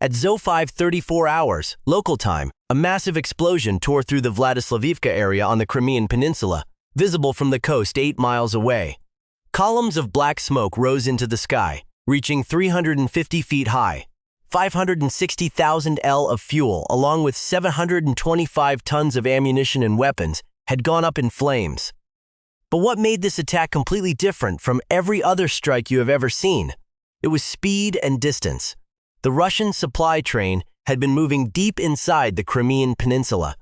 At 05:34 hours, local time, a massive explosion tore through the Vladislavivka area on the Crimean Peninsula, visible from the coast 8 miles away. Columns of black smoke rose into the sky, reaching 350 feet high. 560,000 L of fuel, along with 725 tons of ammunition and weapons, had gone up in flames. But what made this attack completely different from every other strike you have ever seen? It was speed and distance. The Russian supply train had been moving deep inside the Crimean Peninsula,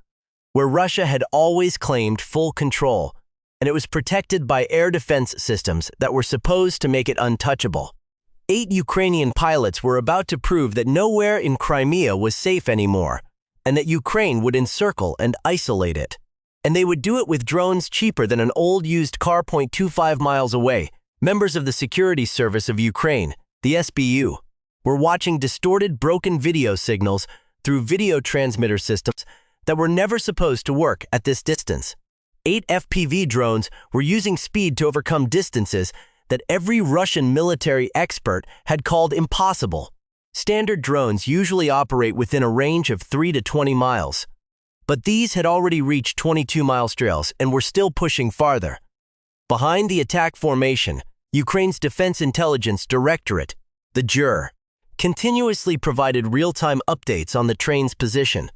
where Russia had always claimed full control, and it was protected by air defense systems that were supposed to make it untouchable. 8 Ukrainian pilots were about to prove that nowhere in Crimea was safe anymore, and that Ukraine would encircle and isolate it. And they would do it with drones cheaper than an old used car 0.25 miles away. Members of the Security Service of Ukraine, the SBU, were watching distorted, broken video signals through video transmitter systems that were never supposed to work at this distance. 8 FPV drones were using speed to overcome distances that every Russian military expert had called impossible. Standard drones usually operate within a range of 3 to 20 miles. But these had already reached 22-mile trails and were still pushing farther. Behind the attack formation, Ukraine's Defense Intelligence Directorate, the GER, continuously provided real-time updates on the train's position.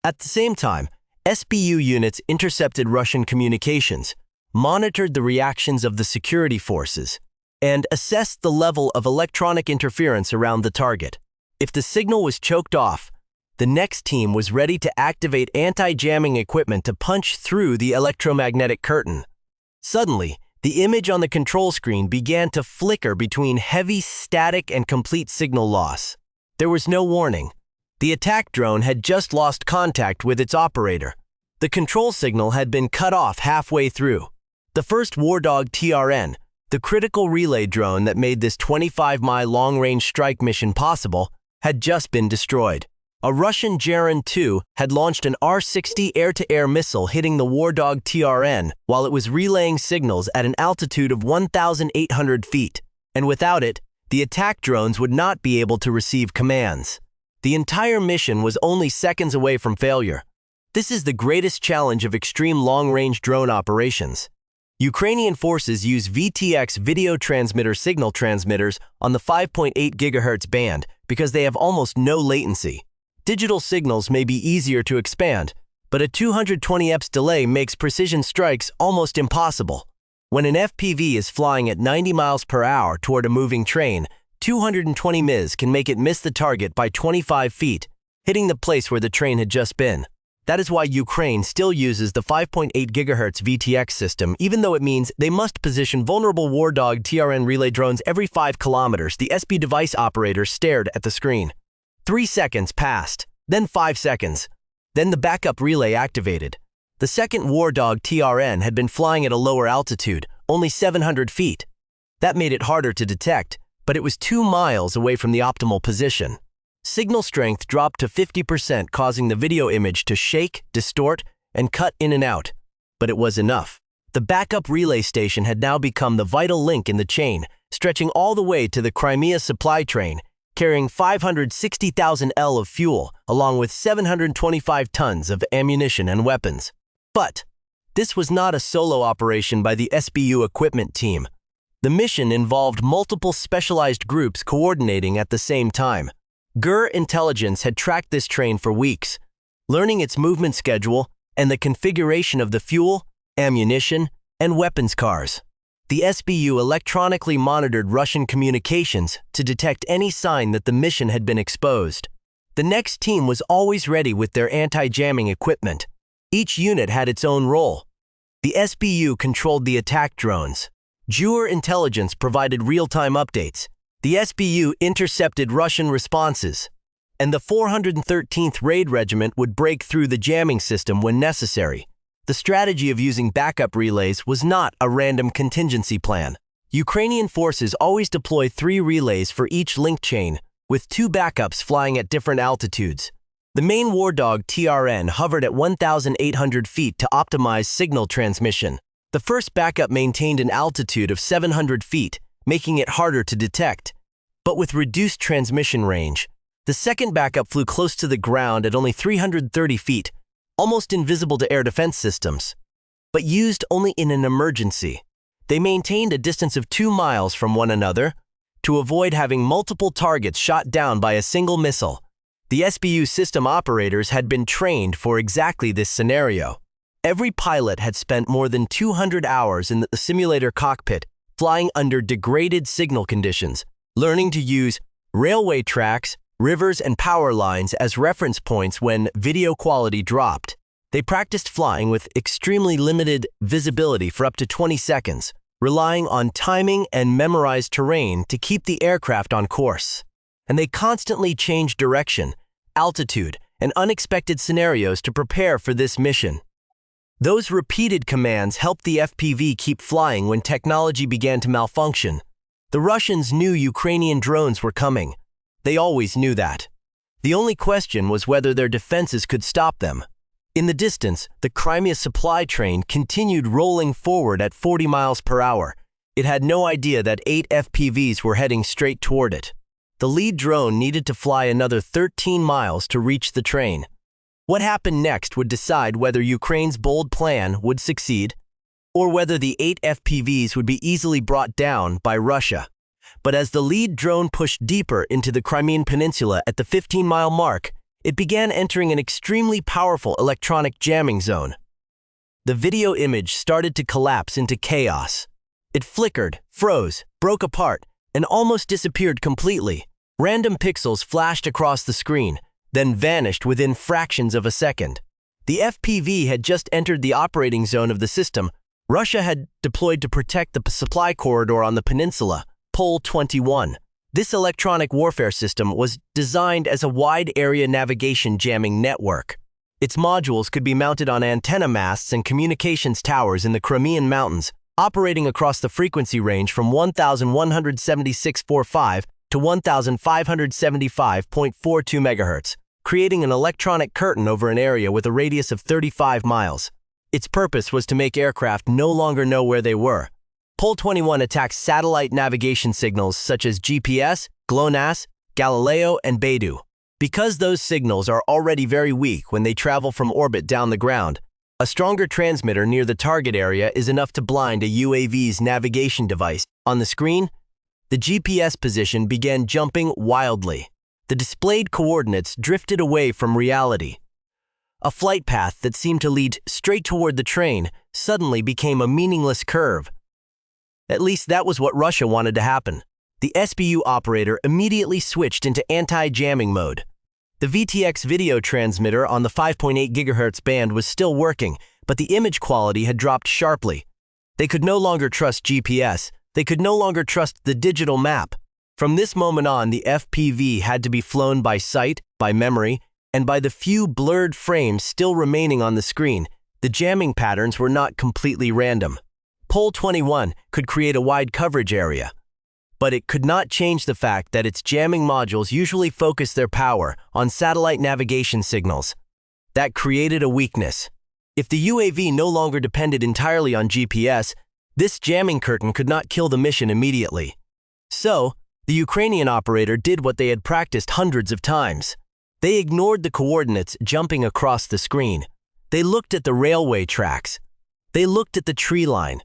At the same time, SBU units intercepted Russian communications, monitored the reactions of the security forces, and assessed the level of electronic interference around the target. If the signal was choked off, the next team was ready to activate anti-jamming equipment to punch through the electromagnetic curtain. Suddenly, the image on the control screen began to flicker between heavy static and complete signal loss. There was no warning. The attack drone had just lost contact with its operator. The control signal had been cut off halfway through. The first Wardog TRN, the critical relay drone that made this 25-mile long-range strike mission possible, had just been destroyed. A Russian Geran 2 had launched an R-60 air-to-air missile hitting the Wardog TRN while it was relaying signals at an altitude of 1,800 feet, and without it, the attack drones would not be able to receive commands. The entire mission was only seconds away from failure. This is the greatest challenge of extreme long-range drone operations. Ukrainian forces use VTX video transmitter signal transmitters on the 5.8 GHz band because they have almost no latency. Digital signals may be easier to expand, but a 220 EPS delay makes precision strikes almost impossible. When an FPV is flying at 90 miles per hour toward a moving train, 220 ms can make it miss the target by 25 feet, hitting the place where the train had just been. That is why Ukraine still uses the 5.8 GHz VTX system, even though it means they must position vulnerable Wardog TRN relay drones every 5 kilometers. The SB device operator stared at the screen. 3 seconds passed, then 5 seconds. Then the backup relay activated. The second Wardog TRN had been flying at a lower altitude, only 700 feet. That made it harder to detect, but it was 2 miles away from the optimal position. Signal strength dropped to 50%, causing the video image to shake, distort, and cut in and out. But it was enough. The backup relay station had now become the vital link in the chain, stretching all the way to the Crimea supply train, carrying 560,000 L of fuel, along with 725 tons of ammunition and weapons. But this was not a solo operation by the SBU equipment team. The mission involved multiple specialized groups coordinating at the same time. GER Intelligence had tracked this train for weeks, learning its movement schedule and the configuration of the fuel, ammunition, and weapons cars. The SBU electronically monitored Russian communications to detect any sign that the mission had been exposed. The next team was always ready with their anti-jamming equipment. Each unit had its own role. The SBU controlled the attack drones. GER Intelligence provided real-time updates. The SBU intercepted Russian responses, and the 413th Raid Regiment would break through the jamming system when necessary. The strategy of using backup relays was not a random contingency plan. Ukrainian forces always deploy 3 relays for each link chain, with 2 backups flying at different altitudes. The main Wardog TRN hovered at 1,800 feet to optimize signal transmission. The first backup maintained an altitude of 700 feet, making it harder to detect. But with reduced transmission range, The second backup flew close to the ground at only 330 feet, almost invisible to air defense systems, but used only in an emergency. They maintained a distance of 2 miles from one another to avoid having multiple targets shot down by a single missile. The SBU system operators had been trained for exactly this scenario. Every pilot had spent more than 200 hours in the simulator cockpit, flying under degraded signal conditions, learning to use railway tracks, rivers, and power lines as reference points when video quality dropped. They practiced flying with extremely limited visibility for up to 20 seconds, relying on timing and memorized terrain to keep the aircraft on course. And they constantly changed direction, altitude, and unexpected scenarios to prepare for this mission. Those repeated commands helped the FPV keep flying when technology began to malfunction. The Russians knew Ukrainian drones were coming. They always knew that. The only question was whether their defenses could stop them. In the distance, the Crimea supply train continued rolling forward at 40 miles per hour. It had no idea that 8 FPVs were heading straight toward it. The lead drone needed to fly another 13 miles to reach the train. What happened next would decide whether Ukraine's bold plan would succeed, or whether the 8 FPVs would be easily brought down by Russia. But as the lead drone pushed deeper into the Crimean Peninsula at the 15-mile mark, it began entering an extremely powerful electronic jamming zone. The video image started to collapse into chaos. It flickered, froze, broke apart, and almost disappeared completely. Random pixels flashed across the screen, then vanished within fractions of a second. The FPV had just entered the operating zone of the system Russia had deployed to protect the supply corridor on the peninsula, Pole 21. This electronic warfare system was designed as a wide-area navigation jamming network. Its modules could be mounted on antenna masts and communications towers in the Crimean Mountains, operating across the frequency range from 1,176.45 to 1,575.42 MHz, creating an electronic curtain over an area with a radius of 35 miles. Its purpose was to make aircraft no longer know where they were. Pole 21 attacks satellite navigation signals such as GPS, GLONASS, Galileo, and Beidou. Because those signals are already very weak when they travel from orbit down the ground, a stronger transmitter near the target area is enough to blind a UAV's navigation device. On the screen, the GPS position began jumping wildly. The displayed coordinates drifted away from reality. A flight path that seemed to lead straight toward the train suddenly became a meaningless curve. At least that was what Russia wanted to happen. The SBU operator immediately switched into anti-jamming mode. The VTX video transmitter on the 5.8 GHz band was still working, but the image quality had dropped sharply. They could no longer trust GPS. They could no longer trust the digital map. From this moment on, the FPV had to be flown by sight, by memory, and by the few blurred frames still remaining on the screen. The jamming patterns were not completely random. Pole 21 could create a wide coverage area, but it could not change the fact that its jamming modules usually focus their power on satellite navigation signals. That created a weakness. If the UAV no longer depended entirely on GPS, this jamming curtain could not kill the mission immediately. So, the Ukrainian operator did what they had practiced hundreds of times. They ignored the coordinates jumping across the screen. They looked at the railway tracks. They looked at the tree line.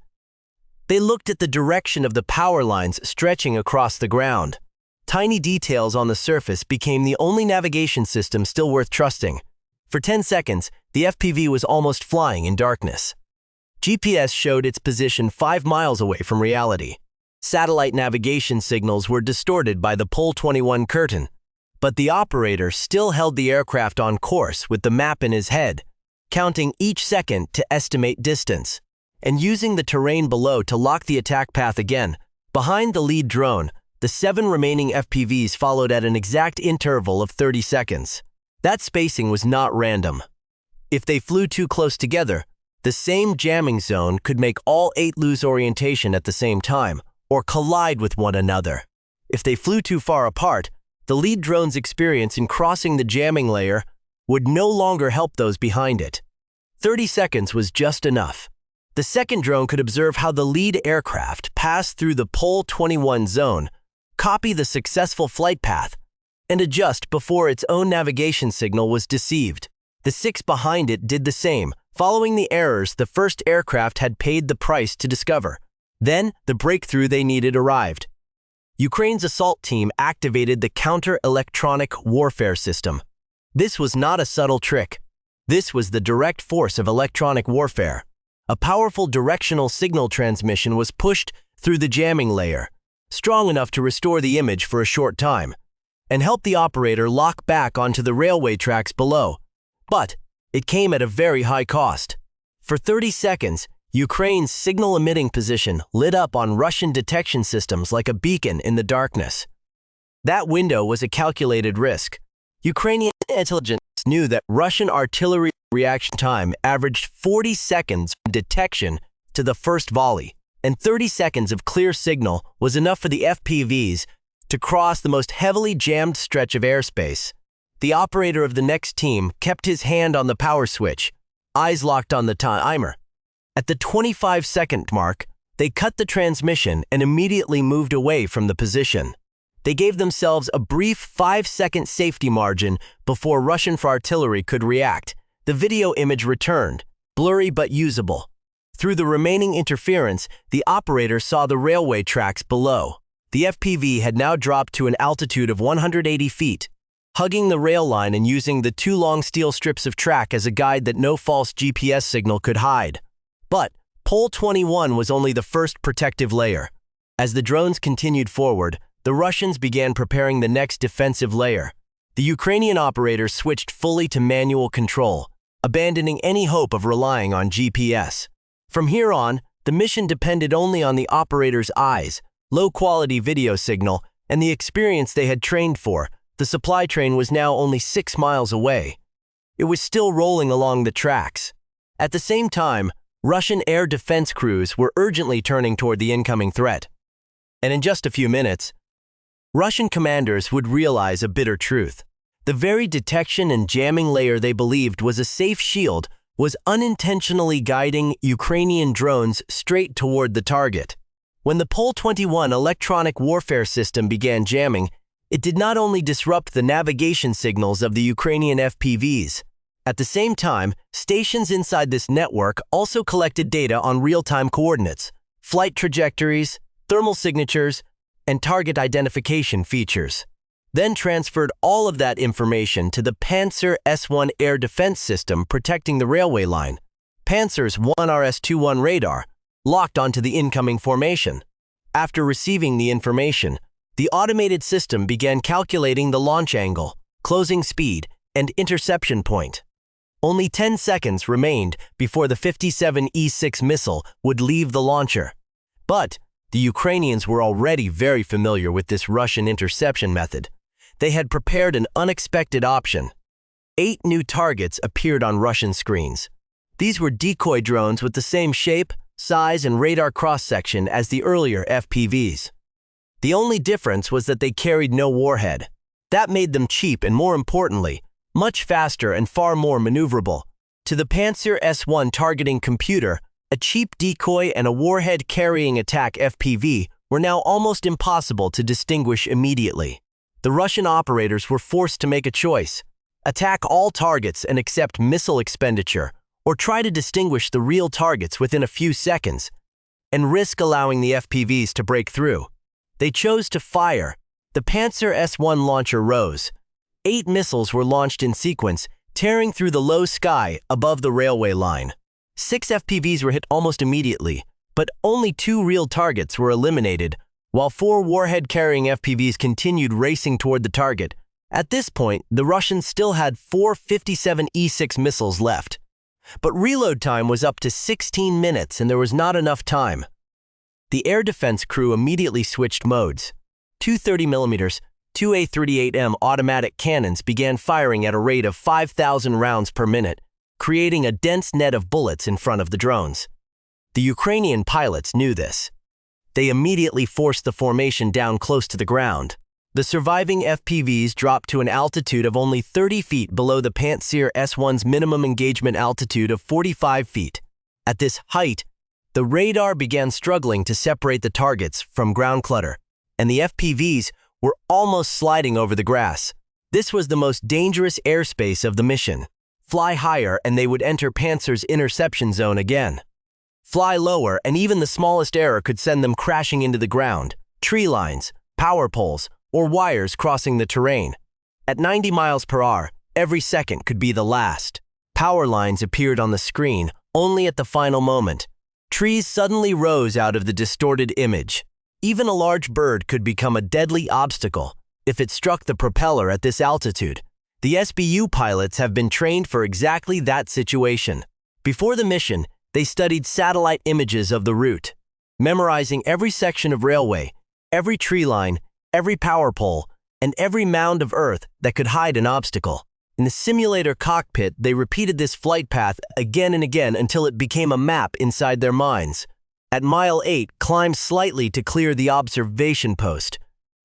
They looked at the direction of the power lines stretching across the ground. Tiny details on the surface became the only navigation system still worth trusting. For 10 seconds, the FPV was almost flying in darkness. GPS showed its position 5 miles away from reality. Satellite navigation signals were distorted by the Pole 21 curtain, but the operator still held the aircraft on course with the map in his head, counting each second to estimate distance, and using the terrain below to lock the attack path again. Behind the lead drone, the 7 remaining FPVs followed at an exact interval of 30 seconds. That spacing was not random. If they flew too close together, the same jamming zone could make all 8 lose orientation at the same time, or collide with one another. If they flew too far apart, the lead drone's experience in crossing the jamming layer would no longer help those behind it. 30 seconds was just enough. The second drone could observe how the lead aircraft passed through the Pole 21 zone, copy the successful flight path, and adjust before its own navigation signal was deceived. The six behind it did the same. Following the errors the first aircraft had paid the price to discover. Then, the breakthrough they needed arrived. Ukraine's assault team activated the counter-electronic warfare system. This was not a subtle trick. This was the direct force of electronic warfare. A powerful directional signal transmission was pushed through the jamming layer, strong enough to restore the image for a short time, and help the operator lock back onto the railway tracks below. But it came at a very high cost. For 30 seconds, Ukraine's signal-emitting position lit up on Russian detection systems like a beacon in the darkness. That window was a calculated risk. Ukrainian intelligence knew that Russian artillery reaction time averaged 40 seconds from detection to the first volley, and 30 seconds of clear signal was enough for the FPVs to cross the most heavily jammed stretch of airspace. The operator of the next team kept his hand on the power switch, eyes locked on the timer. At the 25-second mark, they cut the transmission and immediately moved away from the position. They gave themselves a brief 5-second safety margin before Russian artillery could react. The video image returned, blurry but usable. Through the remaining interference, the operator saw the railway tracks below. The FPV had now dropped to an altitude of 180 feet, hugging the rail line and using the two long steel strips of track as a guide that no false GPS signal could hide. But Pole 21 was only the first protective layer. As the drones continued forward, the Russians began preparing the next defensive layer. The Ukrainian operators switched fully to manual control, abandoning any hope of relying on GPS. From here on, the mission depended only on the operator's eyes, low-quality video signal, and the experience they had trained for. The supply train was now only 6 miles away. It was still rolling along the tracks. At the same time, Russian air defense crews were urgently turning toward the incoming threat. And in just a few minutes, Russian commanders would realize a bitter truth. The very detection and jamming layer they believed was a safe shield was unintentionally guiding Ukrainian drones straight toward the target. When the Pole 21 electronic warfare system began jamming, it did not only disrupt the navigation signals of the Ukrainian FPVs. At the same time, stations inside this network also collected data on real-time coordinates, flight trajectories, thermal signatures, and target identification features. Then transferred all of that information to the PANTSIR-S1 air defense system protecting the railway line. PANTSIR-S1 RS-21 radar locked onto the incoming formation. After receiving the information, the automated system began calculating the launch angle, closing speed, and interception point. Only 10 seconds remained before the 57E6 missile would leave the launcher. But the Ukrainians were already very familiar with this Russian interception method. They had prepared an unexpected option. 8 new targets appeared on Russian screens. These were decoy drones with the same shape, size, and radar cross-section as the earlier FPVs. The only difference was that they carried no warhead. That made them cheap and, more importantly, much faster and far more maneuverable. To the PANTSIR-S1 targeting computer, a cheap decoy and a warhead-carrying attack FPV were now almost impossible to distinguish immediately. The Russian operators were forced to make a choice: attack all targets and accept missile expenditure, or try to distinguish the real targets within a few seconds, and risk allowing the FPVs to break through. They chose to fire. The PANTSIR-S1 launcher rose. 8 missiles were launched in sequence, tearing through the low sky above the railway line. 6 FPVs were hit almost immediately, but only 2 real targets were eliminated, while 4 warhead-carrying FPVs continued racing toward the target. At this point, the Russians still had 4 57E6 missiles left. But reload time was up to 16 minutes and there was not enough time. The air defense crew immediately switched modes. 2 30mm, 2 A38M automatic cannons began firing at a rate of 5,000 rounds per minute, creating a dense net of bullets in front of the drones. The Ukrainian pilots knew this. They immediately forced the formation down close to the ground. The surviving FPVs dropped to an altitude of only 30 feet below the PANTSIR-S1's minimum engagement altitude of 45 feet. At this height, the radar began struggling to separate the targets from ground clutter, and the FPVs were almost sliding over the grass. This was the most dangerous airspace of the mission. Fly higher and they would enter Pantsir's interception zone again. Fly lower and even the smallest error could send them crashing into the ground, tree lines, power poles, or wires crossing the terrain. At 90 miles per hour, every second could be the last. Power lines appeared on the screen only at the final moment. Trees suddenly rose out of the distorted image. Even a large bird could become a deadly obstacle if it struck the propeller at this altitude. The SBU pilots have been trained for exactly that situation. Before the mission, they studied satellite images of the route, memorizing every section of railway, every tree line, every power pole, and every mound of earth that could hide an obstacle. In the simulator cockpit, they repeated this flight path again and again until it became a map inside their minds. At mile 8, climb slightly to clear the observation post.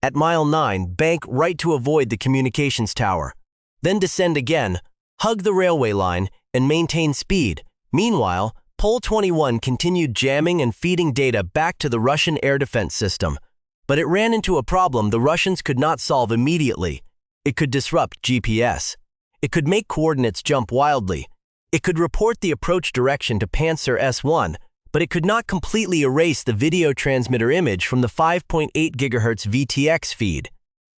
At mile 9, bank right to avoid the communications tower. Then descend again, hug the railway line, and maintain speed. Meanwhile, Pole 21 continued jamming and feeding data back to the Russian air defense system. But it ran into a problem the Russians could not solve immediately. It could disrupt GPS. It could make coordinates jump wildly. It could report the approach direction to PANTSIR-S1, but it could not completely erase the video transmitter image from the 5.8 GHz VTX feed.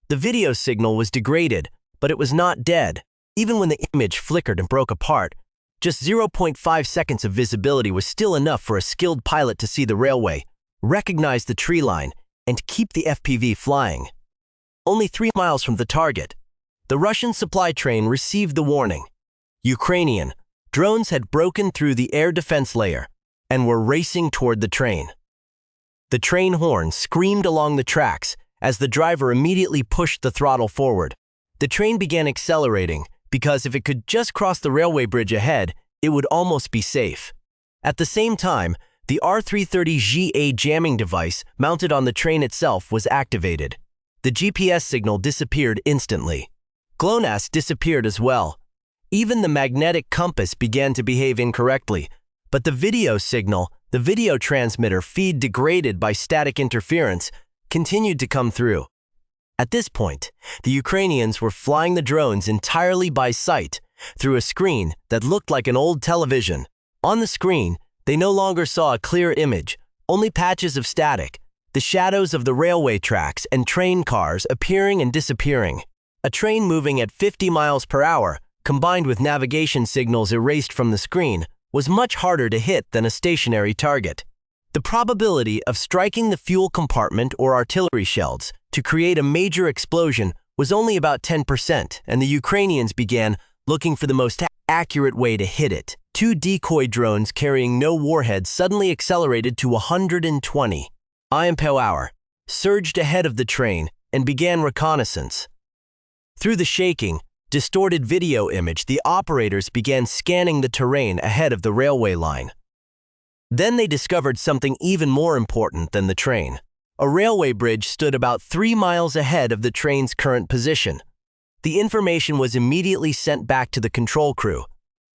The video signal was degraded, but it was not dead. Even when the image flickered and broke apart, just 0.5 seconds of visibility was still enough for a skilled pilot to see the railway, recognize the tree line, and keep the FPV flying. Only 3 miles from the target, the Russian supply train received the warning. Ukrainian drones had broken through the air defense layer and were racing toward the train. The train horn screamed along the tracks as the driver immediately pushed the throttle forward. The train began accelerating because if it could just cross the railway bridge ahead, it would almost be safe. At the same time, the R330GA jamming device mounted on the train itself was activated. The GPS signal disappeared instantly. GLONASS disappeared as well. Even the magnetic compass began to behave incorrectly, but the video signal, the video transmitter feed degraded by static interference, continued to come through. At this point, the Ukrainians were flying the drones entirely by sight through a screen that looked like an old television. On the screen, they no longer saw a clear image, only patches of static, the shadows of the railway tracks and train cars appearing and disappearing. A train moving at 50 miles per hour, combined with navigation signals erased from the screen, was much harder to hit than a stationary target. The probability of striking the fuel compartment or artillery shells to create a major explosion was only about 10%, and the Ukrainians began looking for the most accurate way to hit it. 2 decoy drones carrying no warheads suddenly accelerated to 120 km/h, surged ahead of the train, and began reconnaissance. Through the shaking, distorted video image, the operators began scanning the terrain ahead of the railway line. Then they discovered something even more important than the train. A railway bridge stood about 3 miles ahead of the train's current position. The information was immediately sent back to the control crew.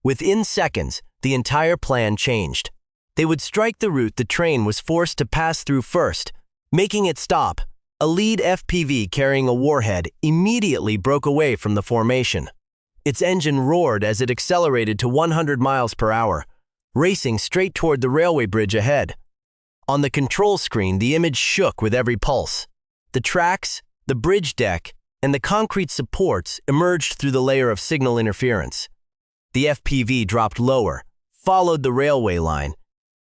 Within seconds, the entire plan changed. They would strike the route the train was forced to pass through first, making it stop. A lead FPV carrying a warhead immediately broke away from the formation. Its engine roared as it accelerated to 100 miles per hour, racing straight toward the railway bridge ahead. On the control screen, the image shook with every pulse. The tracks, the bridge deck, and the concrete supports emerged through the layer of signal interference. The FPV dropped lower, followed the railway line,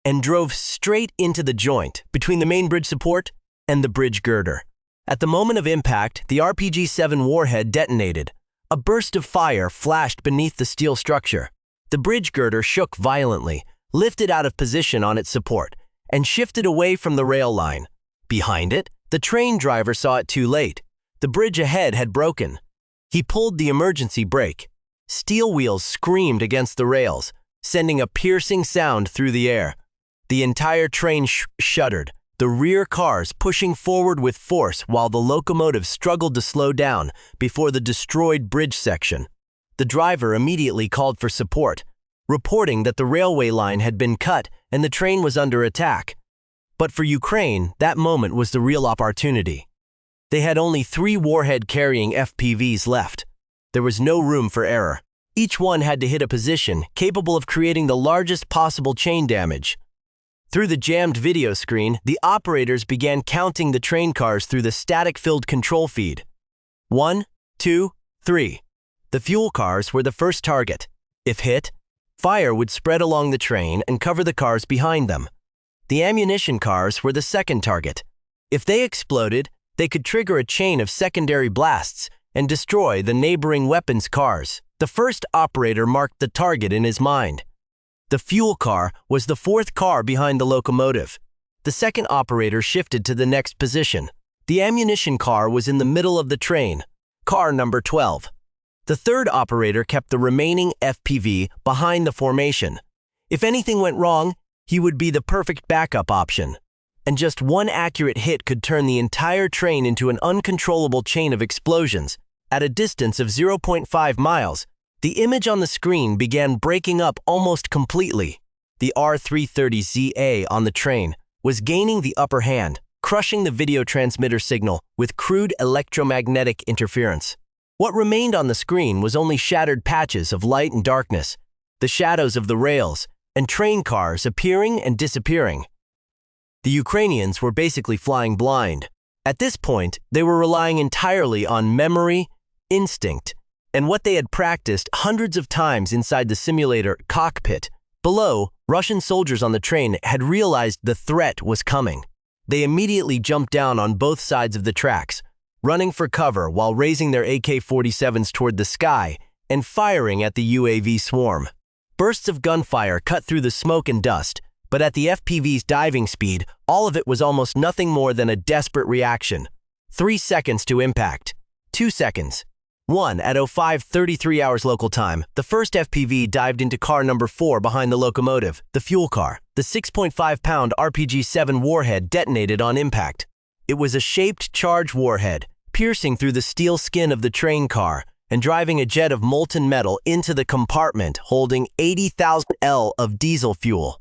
and drove straight into the joint between the main bridge support and the bridge girder. At the moment of impact, the RPG-7 warhead detonated. A burst of fire flashed beneath the steel structure. The bridge girder shook violently, lifted out of position on its support, and shifted away from the rail line. Behind it, the train driver saw it too late. The bridge ahead had broken. He pulled the emergency brake. Steel wheels screamed against the rails, sending a piercing sound through the air. The entire train shuddered, the rear cars pushing forward with force while the locomotive struggled to slow down before the destroyed bridge section. The driver immediately called for support, reporting that the railway line had been cut and the train was under attack. But for Ukraine, that moment was the real opportunity. They had only 3 warhead-carrying FPVs left. There was no room for error. Each one had to hit a position capable of creating the largest possible chain damage. Through the jammed video screen, the operators began counting the train cars through the static-filled control feed. 1, 2, 3. The fuel cars were the first target. If hit, fire would spread along the train and cover the cars behind them. The ammunition cars were the second target. If they exploded, they could trigger a chain of secondary blasts and destroy the neighboring weapons cars. The first operator marked the target in his mind. The fuel car was the fourth car behind the locomotive. The second operator shifted to the next position. The ammunition car was in the middle of the train, car number 12. The third operator kept the remaining FPV behind the formation. If anything went wrong, he would be the perfect backup option. And just one accurate hit could turn the entire train into an uncontrollable chain of explosions. At a distance of 0.5 miles, the image on the screen began breaking up almost completely. The R330ZA on the train was gaining the upper hand, crushing the video transmitter signal with crude electromagnetic interference. What remained on the screen was only shattered patches of light and darkness, the shadows of the rails, and train cars appearing and disappearing. The Ukrainians were basically flying blind. At this point, they were relying entirely on memory, instinct, and what they had practiced hundreds of times inside the simulator cockpit. Below, Russian soldiers on the train had realized the threat was coming. They immediately jumped down on both sides of the tracks, running for cover while raising their AK-47s toward the sky and firing at the UAV swarm. Bursts of gunfire cut through the smoke and dust, but at the FPV's diving speed, all of it was almost nothing more than a desperate reaction. 3 seconds to impact. 2 seconds. 1 at 05:33 hours local time, the first FPV dived into car number 4 behind the locomotive, the fuel car. The 6.5-pound RPG-7 warhead detonated on impact. It was a shaped charge warhead, piercing through the steel skin of the train car and driving a jet of molten metal into the compartment holding 80,000 L of diesel fuel.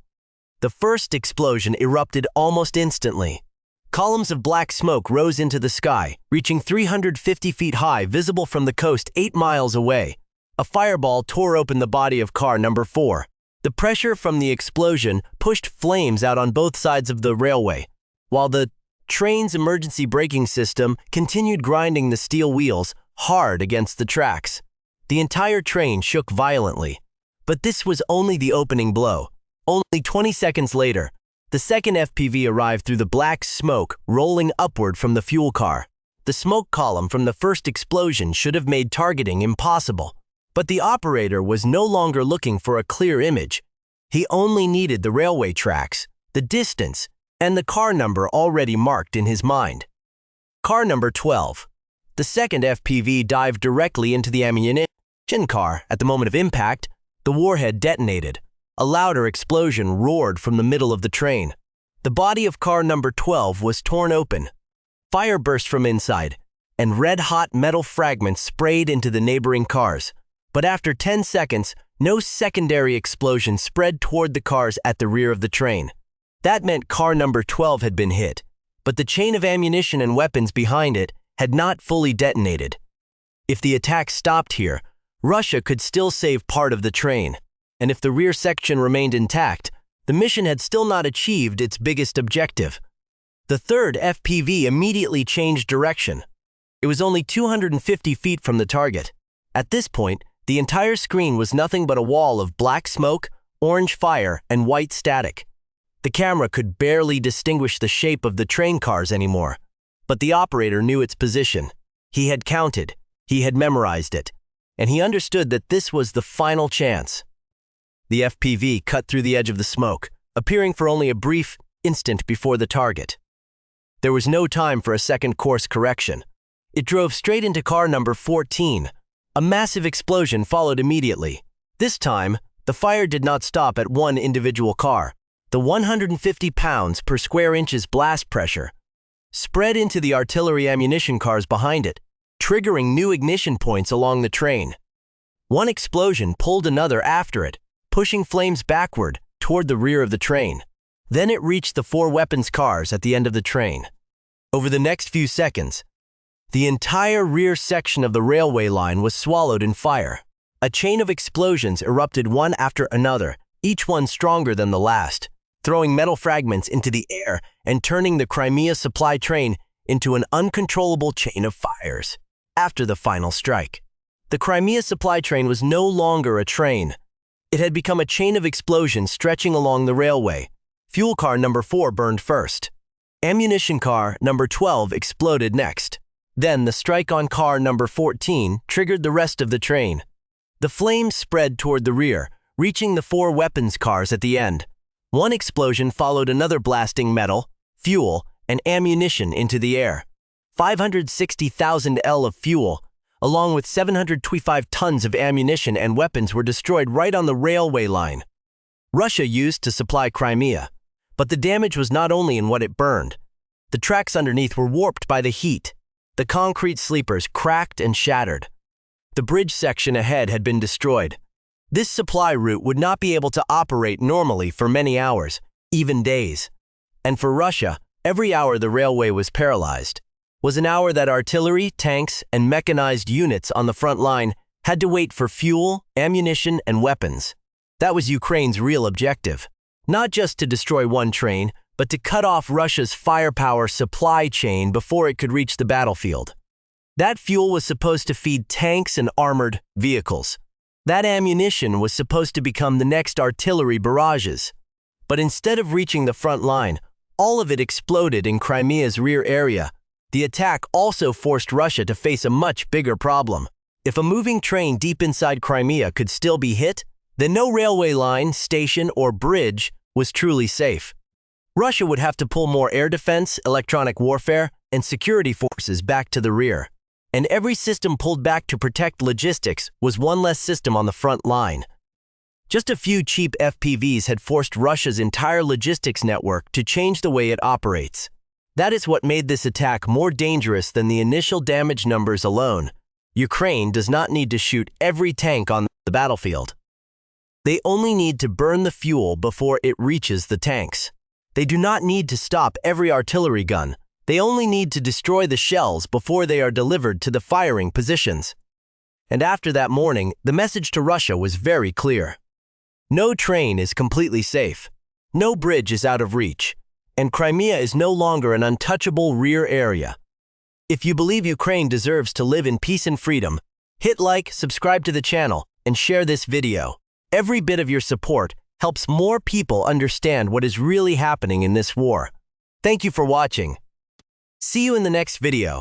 The first explosion erupted almost instantly. Columns of black smoke rose into the sky, reaching 350 feet high, visible from the coast 8 miles away. A fireball tore open the body of car number 4. The pressure from the explosion pushed flames out on both sides of the railway, while the train's emergency braking system continued grinding the steel wheels hard against the tracks. The entire train shook violently. But this was only the opening blow. Only 20 seconds later, the second FPV arrived through the black smoke rolling upward from the fuel car. The smoke column from the first explosion should have made targeting impossible. But the operator was no longer looking for a clear image. He only needed the railway tracks, the distance, and the car number already marked in his mind. Car number 12. The second FPV dived directly into the ammunition car. At the moment of impact, the warhead detonated. A louder explosion roared from the middle of the train. The body of car number 12 was torn open. Fire burst from inside, and red-hot metal fragments sprayed into the neighboring cars. But after 10 seconds, no secondary explosion spread toward the cars at the rear of the train. That meant car number 12 had been hit, but the chain of ammunition and weapons behind it had not fully detonated. If the attack stopped here, Russia could still save part of the train. And if the rear section remained intact, the mission had still not achieved its biggest objective. The third FPV immediately changed direction. It was only 250 feet from the target. At this point, the entire screen was nothing but a wall of black smoke, orange fire, and white static. The camera could barely distinguish the shape of the train cars anymore. But the operator knew its position. He had counted, he had memorized it, and he understood that this was the final chance. The FPV cut through the edge of the smoke, appearing for only a brief instant before the target. There was no time for a second course correction. It drove straight into car number 14. A massive explosion followed immediately. This time, the fire did not stop at one individual car. The 150 pounds per square inches blast pressure spread into the artillery ammunition cars behind it, triggering new ignition points along the train. One explosion pulled another after it, pushing flames backward toward the rear of the train. Then it reached the 4 weapons cars at the end of the train. Over the next few seconds, The entire rear section of the railway line was swallowed in fire. A chain of explosions erupted one after another, each one stronger than the last, throwing metal fragments into the air and turning the Crimea supply train into an uncontrollable chain of fires. After the final strike, the Crimea supply train was no longer a train. It had become a chain of explosions stretching along the railway. Fuel car number 4 burned first. Ammunition car number 12 exploded next. Then the strike on car number 14 triggered the rest of the train. The flames spread toward the rear, reaching the 4 weapons cars at the end. One explosion followed another, blasting metal, fuel, and ammunition into the air. 560,000 L of fuel, along with 725 tons of ammunition and weapons, were destroyed right on the railway line Russia used to supply Crimea. But the damage was not only in what it burned. The tracks underneath were warped by the heat. The concrete sleepers cracked and shattered. The bridge section ahead had been destroyed. This supply route would not be able to operate normally for many hours, even days. And for Russia, every hour the railway was paralyzed was an hour that artillery, tanks, and mechanized units on the front line had to wait for fuel, ammunition, and weapons. That was Ukraine's real objective. Not just to destroy one train, but to cut off Russia's firepower supply chain before it could reach the battlefield. That fuel was supposed to feed tanks and armored vehicles. That ammunition was supposed to become the next artillery barrages. But instead of reaching the front line, all of it exploded in Crimea's rear area. The attack also forced Russia to face a much bigger problem. If a moving train deep inside Crimea could still be hit, then no railway line, station, or bridge was truly safe. Russia would have to pull more air defense, electronic warfare, and security forces back to the rear. And every system pulled back to protect logistics was one less system on the front line. Just a few cheap FPVs had forced Russia's entire logistics network to change the way it operates. That is what made this attack more dangerous than the initial damage numbers alone. Ukraine does not need to shoot every tank on the battlefield. They only need to burn the fuel before it reaches the tanks. They do not need to stop every artillery gun. They only need to destroy the shells before they are delivered to the firing positions. And after that morning, the message to Russia was very clear. No train is completely safe. No bridge is out of reach. And Crimea is no longer an untouchable rear area. If you believe Ukraine deserves to live in peace and freedom, hit like, subscribe to the channel, and share this video. Every bit of your support helps more people understand what is really happening in this war. Thank you for watching. See you in the next video.